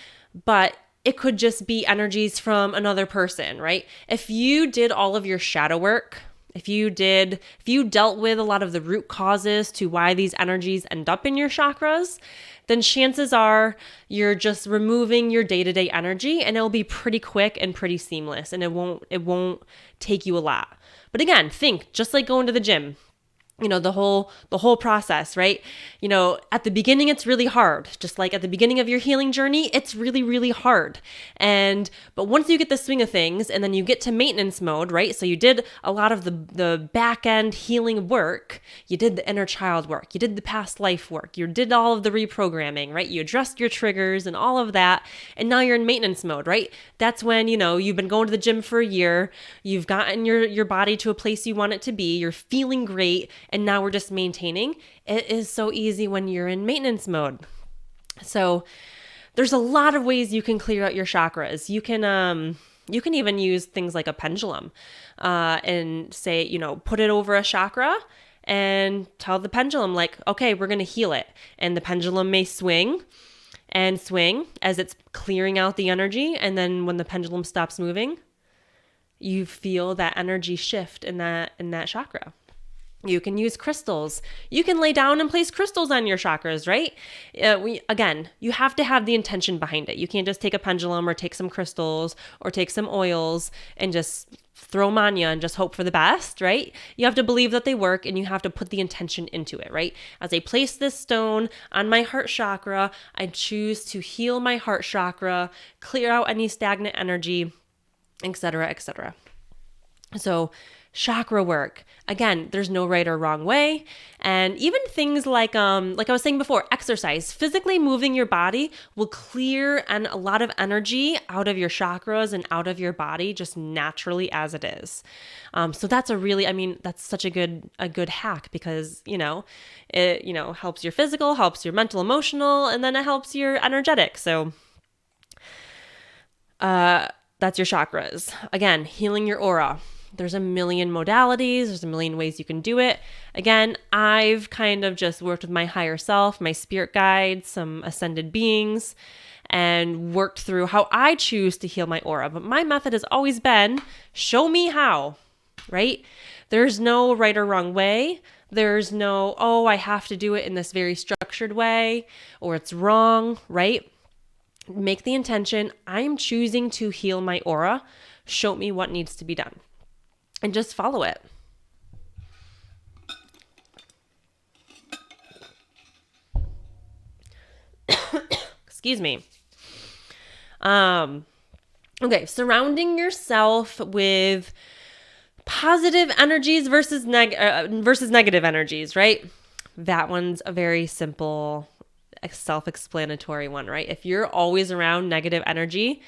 But it could just be energies from another person, right? If you did all of your shadow work, if you dealt with a lot of the root causes to why these energies end up in your chakras, then chances are you're just removing your day-to-day energy, and it'll be pretty quick and pretty seamless, and it won't take you a lot. But again, think just like going to the gym. the whole process, right? At the beginning, it's really hard. Just like at the beginning of your healing journey, it's really, really hard. But once you get the swing of things and then you get to maintenance mode, right? So you did a lot of the back end healing work. You did the inner child work. You did the past life work. You did all of the reprogramming, right? You addressed your triggers and all of that. And now you're in maintenance mode, right? That's when, you've been going to the gym for a year. You've gotten your body to a place you want it to be. You're feeling great. And now we're just maintaining. It is so easy when you're in maintenance mode. So there's a lot of ways you can clear out your chakras. You can even use things like a pendulum, and say, put it over a chakra and tell the pendulum like, okay, we're going to heal it. And the pendulum may swing and swing as it's clearing out the energy. And then when the pendulum stops moving, you feel that energy shift in that chakra. You can use crystals. You can lay down and place crystals on your chakras, right? You have to have the intention behind it. You can't just take a pendulum or take some crystals or take some oils and just throw them on you and just hope for the best, right? You have to believe that they work and you have to put the intention into it, right? As I place this stone on my heart chakra, I choose to heal my heart chakra, clear out any stagnant energy, etc., etc. So chakra work, again, there's no right or wrong way. And even things like I was saying before, exercise, physically moving your body will clear a lot of energy out of your chakras and out of your body just naturally as it is. So that's that's such a good hack because, it, helps your physical, helps your mental, emotional, and then it helps your energetic. So, that's your chakras. Again, healing your aura. There's a million modalities. There's a million ways you can do it. Again, I've kind of just worked with my higher self, my spirit guides, some ascended beings, and worked through how I choose to heal my aura. But my method has always been, show me how, right? There's no right or wrong way. There's no, I have to do it in this very structured way, or it's wrong, right? Make the intention, I'm choosing to heal my aura. Show me what needs to be done. And just follow it. Excuse me. Okay, surrounding yourself with positive energies versus negative energies, right? That one's a very simple, self-explanatory one, right? If you're always around negative energy,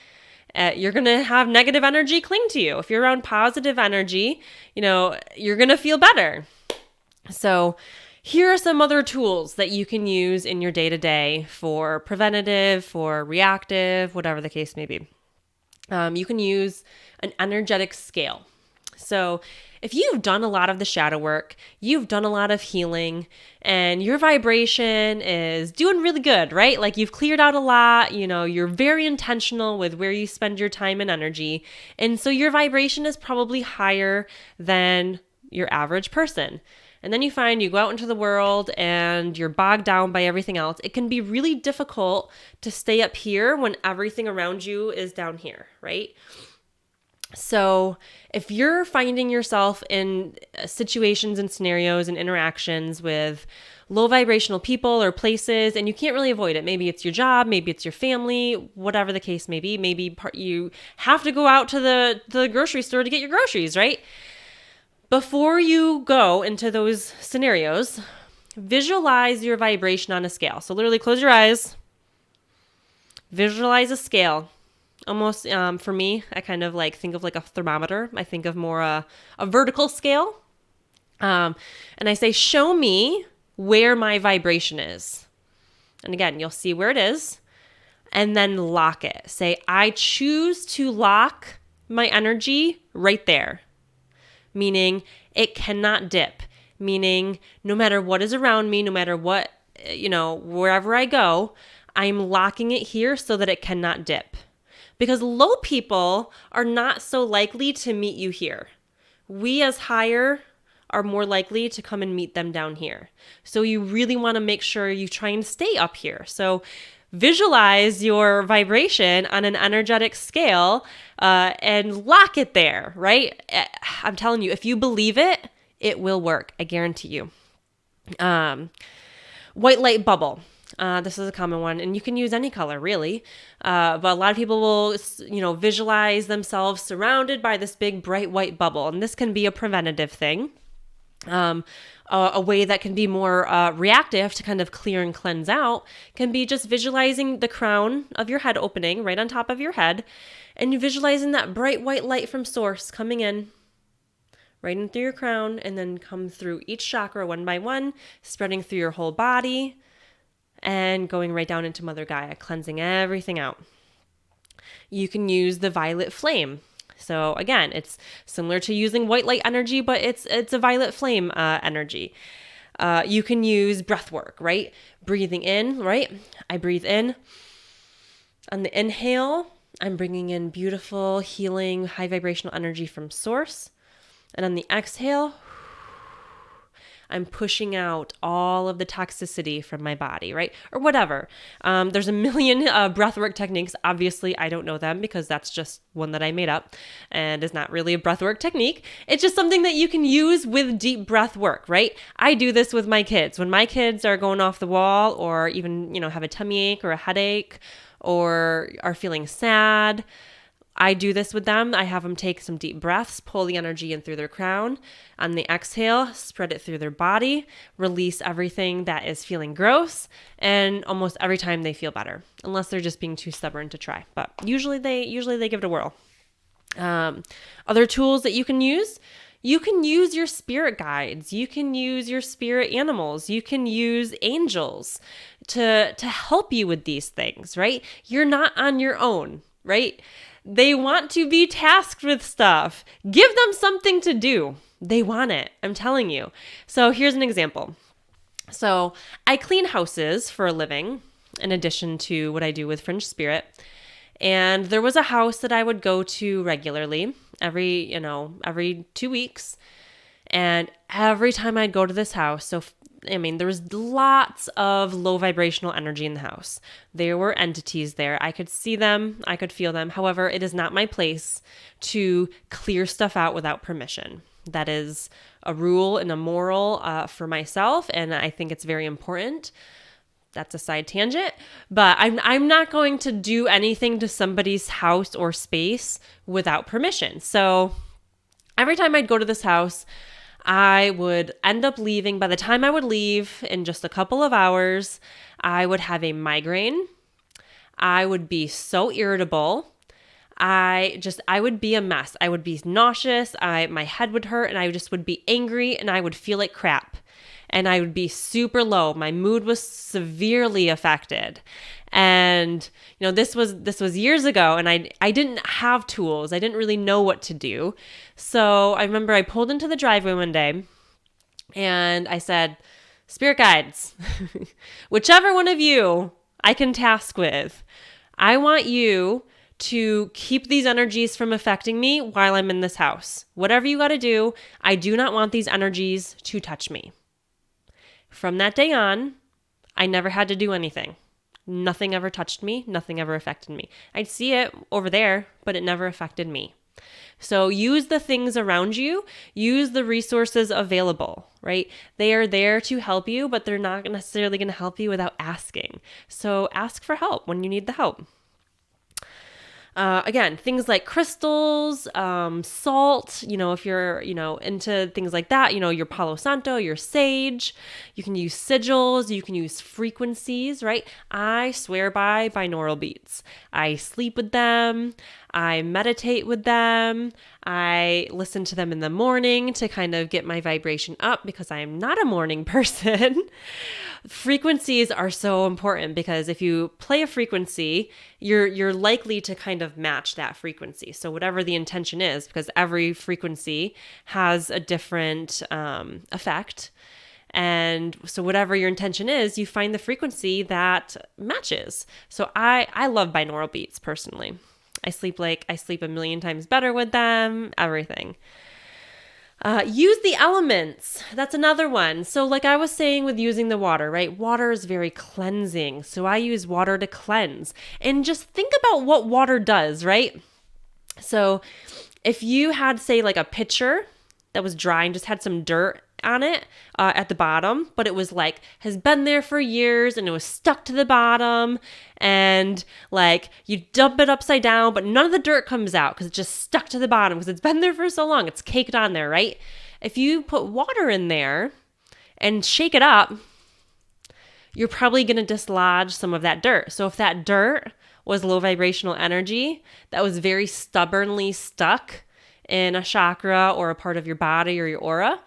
you're going to have negative energy cling to you. If you're around positive energy, you're going to feel better. So here are some other tools that you can use in your day-to-day for preventative, for reactive, whatever the case may be. You can use an energetic scale. So if you've done a lot of the shadow work, you've done a lot of healing, and your vibration is doing really good, right? Like you've cleared out a lot, you're very intentional with where you spend your time and energy. And so your vibration is probably higher than your average person. And then you find you go out into the world and you're bogged down by everything else. It can be really difficult to stay up here when everything around you is down here, right? So if you're finding yourself in situations and scenarios and interactions with low vibrational people or places and you can't really avoid it, maybe it's your job, maybe it's your family, whatever the case may be, maybe you have to go out to the grocery store to get your groceries, right? Before you go into those scenarios, visualize your vibration on a scale. So literally close your eyes, visualize a scale. Almost, for me, I kind of think of like a thermometer. I think of more a vertical scale. And I say, show me where my vibration is. And again, you'll see where it is. And then lock it. Say, I choose to lock my energy right there. Meaning it cannot dip. Meaning no matter what is around me, no matter what, wherever I go, I'm locking it here so that it cannot dip. Because low people are not so likely to meet you here. We as higher are more likely to come and meet them down here. So you really want to make sure you try and stay up here. So visualize your vibration on an energetic scale and lock it there, right? I'm telling you, if you believe it, it will work. I guarantee you. White light bubble. This is a common one, and you can use any color really. But a lot of people will, visualize themselves surrounded by this big bright white bubble, and this can be a preventative thing. A way that can be more reactive to kind of clear and cleanse out can be just visualizing the crown of your head opening right on top of your head, and you visualizing that bright white light from source coming in right in through your crown, and then come through each chakra one by one, spreading through your whole body and going right down into Mother Gaia, cleansing everything out. You can use the violet flame. So again, it's similar to using white light energy, but it's a violet flame energy. You can use breath work, right? Breathing in, right? I breathe in. On the inhale, I'm bringing in beautiful, healing, high vibrational energy from source. And on the exhale, I'm pushing out all of the toxicity from my body, right? Or whatever. There's a million breathwork techniques. Obviously, I don't know them because that's just one that I made up and is not really a breathwork technique. It's just something that you can use with deep breath work, right? I do this with my kids. When my kids are going off the wall or even, have a tummy ache or a headache or are feeling sad, I do this with them. I have them take some deep breaths, pull the energy in through their crown. On the exhale, spread it through their body, release everything that is feeling gross, and almost every time they feel better, unless they're just being too stubborn to try. But usually they give it a whirl. Other tools that you can use your spirit guides. You can use your spirit animals. You can use angels to help you with these things, right? You're not on your own, right? They want to be tasked with stuff. Give them something to do. They want it. I'm telling you. So here's an example. So I clean houses for a living, in addition to what I do with Fringe Spirit. And there was a house that I would go to regularly, every 2 weeks. And every time I'd go to this house, there was lots of low vibrational energy in the house. There were entities there. I could see them. I could feel them. However, it is not my place to clear stuff out without permission. That is a rule and a moral for myself, and I think it's very important. That's a side tangent, but I'm not going to do anything to somebody's house or space without permission. So every time I'd go to this house, I would end up leaving. By the time I would leave in just a couple of hours, I would have a migraine. I would be so irritable. I would be a mess. I would be nauseous. My head would hurt, and I just would be angry, and I would feel like crap. And I would be super low. My mood was severely affected. And, this was years ago, and I didn't have tools. I didn't really know what to do. So I remember I pulled into the driveway one day and I said, "Spirit guides, whichever one of you I can task with, I want you to keep these energies from affecting me while I'm in this house. Whatever you got to do, I do not want these energies to touch me." From that day on, I never had to do anything. Nothing ever touched me. Nothing ever affected me. I'd see it over there, but it never affected me. So use the things around you. Use the resources available, right? They are there to help you, but they're not necessarily going to help you without asking. So ask for help when you need the help. Again, things like crystals, salt, if you're, into things like that, your Palo Santo, your sage, you can use sigils, you can use frequencies, right? I swear by binaural beats. I sleep with them. I meditate with them. I listen to them in the morning to kind of get my vibration up because I am not a morning person. Frequencies are so important because if you play a frequency, you're likely to kind of match that frequency. So whatever the intention is, because every frequency has a different effect. And so whatever your intention is, you find the frequency that matches. So I love binaural beats personally. I sleep a million times better with them, everything. Use the elements. That's another one. So like I was saying with using the water, right? Water is very cleansing. So I use water to cleanse. And just think about what water does, right? So if you had, say, like a pitcher that was dry and just had some dirt on it at the bottom, but it was like has been there for years and it was stuck to the bottom, and like you dump it upside down, but none of the dirt comes out because it's just stuck to the bottom because it's been there for so long. It's caked on there, right? If you put water in there and shake it up, you're probably going to dislodge some of that dirt. So if that dirt was low vibrational energy that was very stubbornly stuck in a chakra or a part of your body or your aura,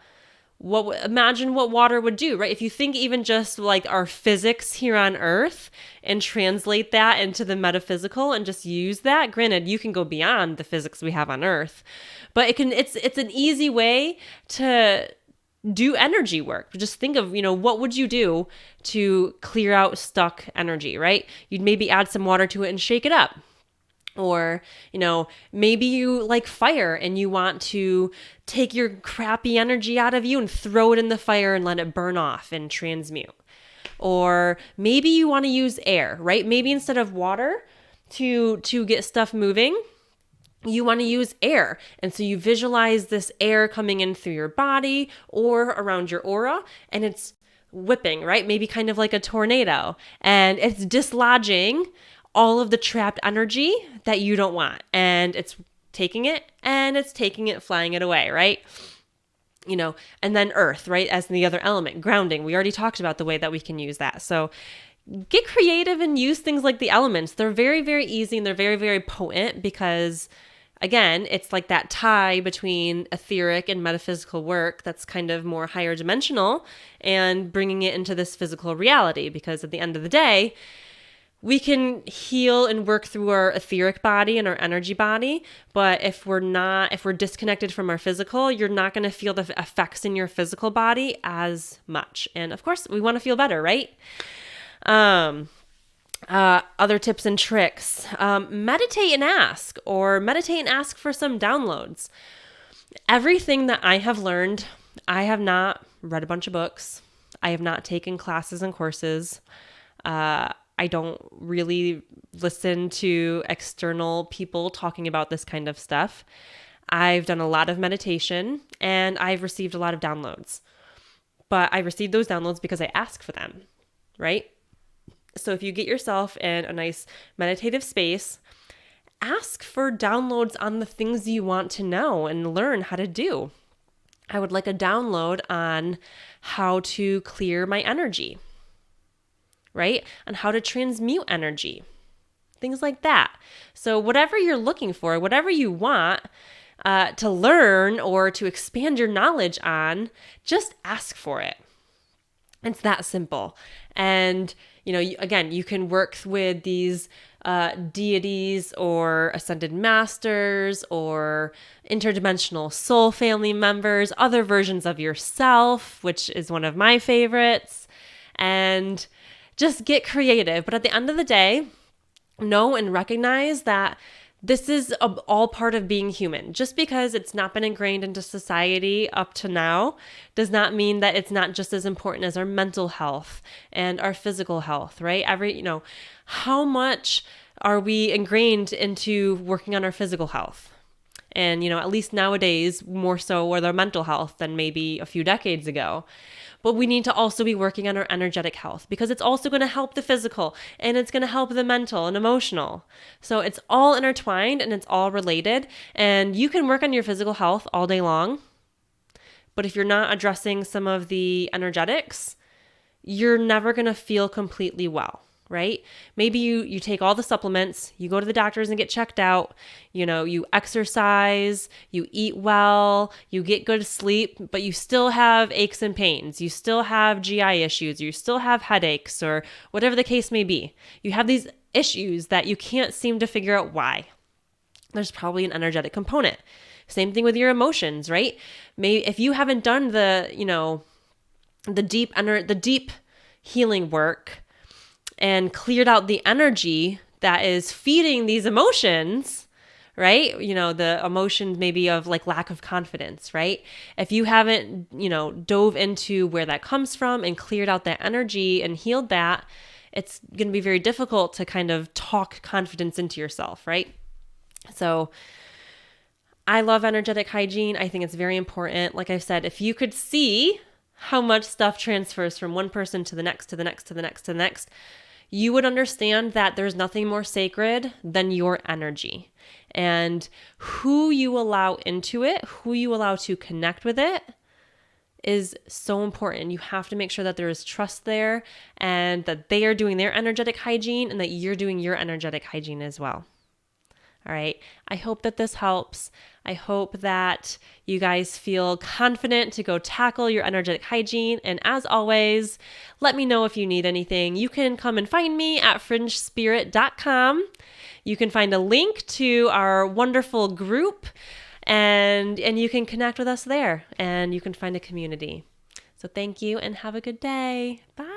imagine what water would do, right? If you think even just like our physics here on Earth and translate that into the metaphysical and just use that, granted, you can go beyond the physics we have on Earth, but it's an easy way to do energy work. Just think of, what would you do to clear out stuck energy, right? You'd maybe add some water to it and shake it up. Or, maybe you like fire and you want to take your crappy energy out of you and throw it in the fire and let it burn off and transmute. Or maybe you want to use air, right? Maybe instead of water to get stuff moving, you want to use air. And so you visualize this air coming in through your body or around your aura, and it's whipping, right? Maybe kind of like a tornado, and it's dislodging all of the trapped energy that you don't want. And it's taking it flying it away, right? And then earth, right? As the other element, grounding. We already talked about the way that we can use that. So get creative and use things like the elements. They're very, very easy and they're very, very potent because, again, it's like that tie between etheric and metaphysical work that's kind of more higher dimensional and bringing it into this physical reality. Because at the end of the day, we can heal and work through our etheric body and our energy body, but if we're disconnected from our physical, you're not going to feel the effects in your physical body as much. And of course, we want to feel better, right? Other tips and tricks, meditate and ask for some downloads. Everything that I have learned, I have not read a bunch of books. I have not taken classes and courses. I don't really listen to external people talking about this kind of stuff. I've done a lot of meditation and I've received a lot of downloads, but I received those downloads because I asked for them, right? So if you get yourself in a nice meditative space, ask for downloads on the things you want to know and learn how to do. I would like a download on how to clear my energy, right? On how to transmute energy, things like that. So whatever you're looking for, whatever you want to learn or to expand your knowledge on, just ask for it. It's that simple. And, again, you can work with these deities or ascended masters or interdimensional soul family members, other versions of yourself, which is one of my favorites, and just get creative. But at the end of the day, know and recognize that this is all part of being human. Just because it's not been ingrained into society up to now does not mean that it's not just as important as our mental health and our physical health, right? How much are we ingrained into working on our physical health? And, at least nowadays, more so with our mental health than maybe a few decades ago. But we need to also be working on our energetic health because it's also going to help the physical and it's going to help the mental and emotional. So it's all intertwined and it's all related. And you can work on your physical health all day long. But if you're not addressing some of the energetics, you're never going to feel completely well, right? Maybe you take all the supplements, you go to the doctors and get checked out, you exercise, you eat well, you get good sleep, but you still have aches and pains, you still have GI issues, you still have headaches or whatever the case may be. You have these issues that you can't seem to figure out why. There's probably an energetic component. Same thing with your emotions, right? Maybe if you haven't done the deep healing work and cleared out the energy that is feeding these emotions, right? The emotions maybe of like lack of confidence, right? If you haven't, dove into where that comes from and cleared out that energy and healed that, it's going to be very difficult to kind of talk confidence into yourself, right? So I love energetic hygiene. I think it's very important. Like I said, if you could see how much stuff transfers from one person to the next, to the next, to the next, to the next, you would understand that there's nothing more sacred than your energy. And who you allow into it, who you allow to connect with it, is so important. You have to make sure that there is trust there and that they are doing their energetic hygiene and that you're doing your energetic hygiene as well. All right. I hope that this helps. I hope that you guys feel confident to go tackle your energetic hygiene. And as always, let me know if you need anything. You can come and find me at fringespirit.com. You can find a link to our wonderful group and you can connect with us there and you can find a community. So thank you and have a good day. Bye.